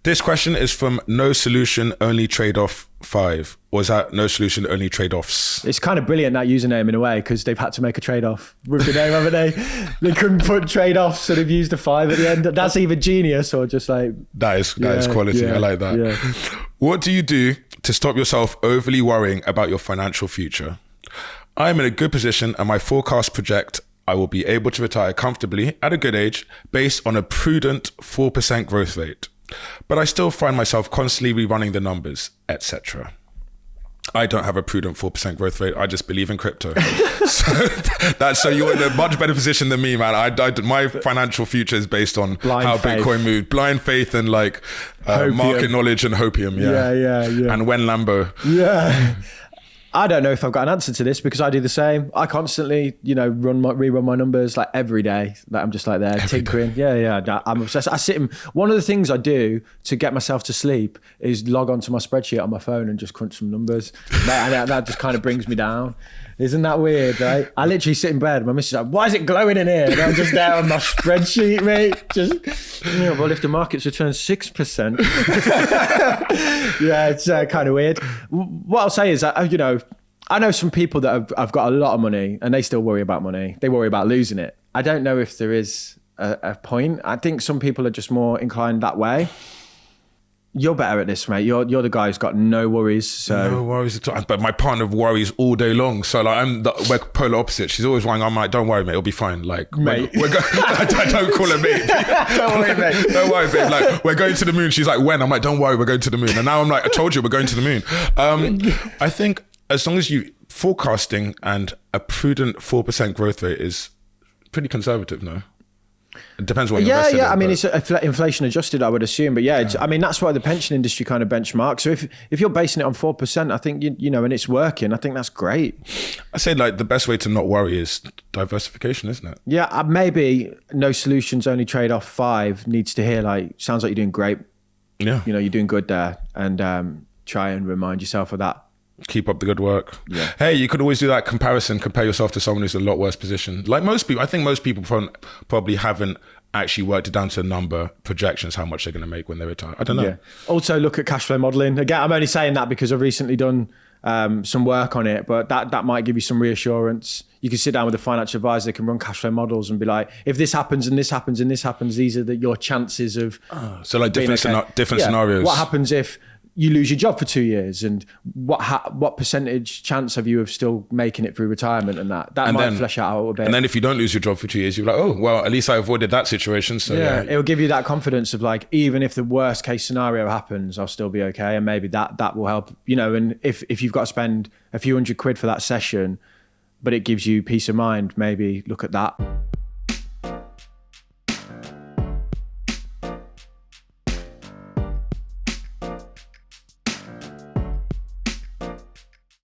This question is from No Solution Only Trade-off 5. Or is that No Solution Only Trade-offs? It's kind of brilliant, that username, in a way, because they've had to make a trade-off with the name, haven't they? They couldn't put trade-offs, so they've used a 5 at the end. That's either genius or just like... That is quality. I like that. Yeah. What do you do to stop yourself overly worrying about your financial future? I'm in a good position and my forecasts project I will be able to retire comfortably at a good age based on a prudent 4% growth rate. But I still find myself constantly rerunning the numbers, etc. I don't have a prudent 4% growth rate. I just believe in crypto. So you're in a much better position than me, man. My financial future is based on how Bitcoin moved. Blind faith and like market knowledge and hopium. Yeah. And when Lambo. Yeah. I don't know if I've got an answer to this because I do the same. I constantly, rerun my numbers like every day. Like I'm just like there tinkering. Yeah. I'm obsessed. One of the things I do to get myself to sleep is log onto my spreadsheet on my phone and just crunch some numbers. That just kind of brings me down. Isn't that weird, right? I literally sit in bed. My missus is like, why is it glowing in here? And I'm just there on my spreadsheet, mate. Well, if the market's returned 6%. Yeah, it's kind of weird. What I'll say is that, I know some people that have got a lot of money and they still worry about money. They worry about losing it. I don't know if there is a point. I think some people are just more inclined that way. You're better at this, mate. You're the guy who's got no worries. So. No worries at all. But my partner worries all day long. So like we're polar opposite. She's always worrying. I'm like, don't worry, mate. It'll be fine. Like, mate. I don't call her mate. Don't worry, mate. Don't worry, babe. Like, we're going to the moon. She's like, when? I'm like, don't worry, we're going to the moon. And now I'm like, I told you we're going to the moon. I think as long as you forecasting and a prudent 4% growth rate is pretty conservative, no? It depends what you're invested in. I mean, it's inflation adjusted, I would assume. But I mean, that's why the pension industry kind of benchmarks. So if you're basing it on 4%, I think, and it's working, I think that's great. I say like the best way to not worry is diversification, isn't it? Yeah, maybe No Solutions Only Trade-off 5 needs to hear like, sounds like you're doing great. Yeah. You're doing good there. And try and remind yourself of that. Keep up the good work. Yeah. Hey, you could always do that comparison, compare yourself to someone who's in a lot worse position. Like most people, I think most people probably haven't actually worked it down to a number, projections, how much they're going to make when they retire. I don't know. Yeah. Also look at cash flow modeling. Again, I'm only saying that because I've recently done some work on it, but that might give you some reassurance. You can sit down with a financial advisor that can run cash flow models and be like, if this happens and this happens and this happens, these are your chances of... So like different scenarios. What happens if you lose your job for 2 years, and what percentage chance have you of still making it through retirement, and that might flesh out a little bit. And then if you don't lose your job for 2 years, you're like, oh, well, at least I avoided that situation. So yeah, it'll give you that confidence of like, even if the worst case scenario happens, I'll still be okay. And maybe that will help, and if you've got to spend a few £100 for that session, but it gives you peace of mind, maybe look at that.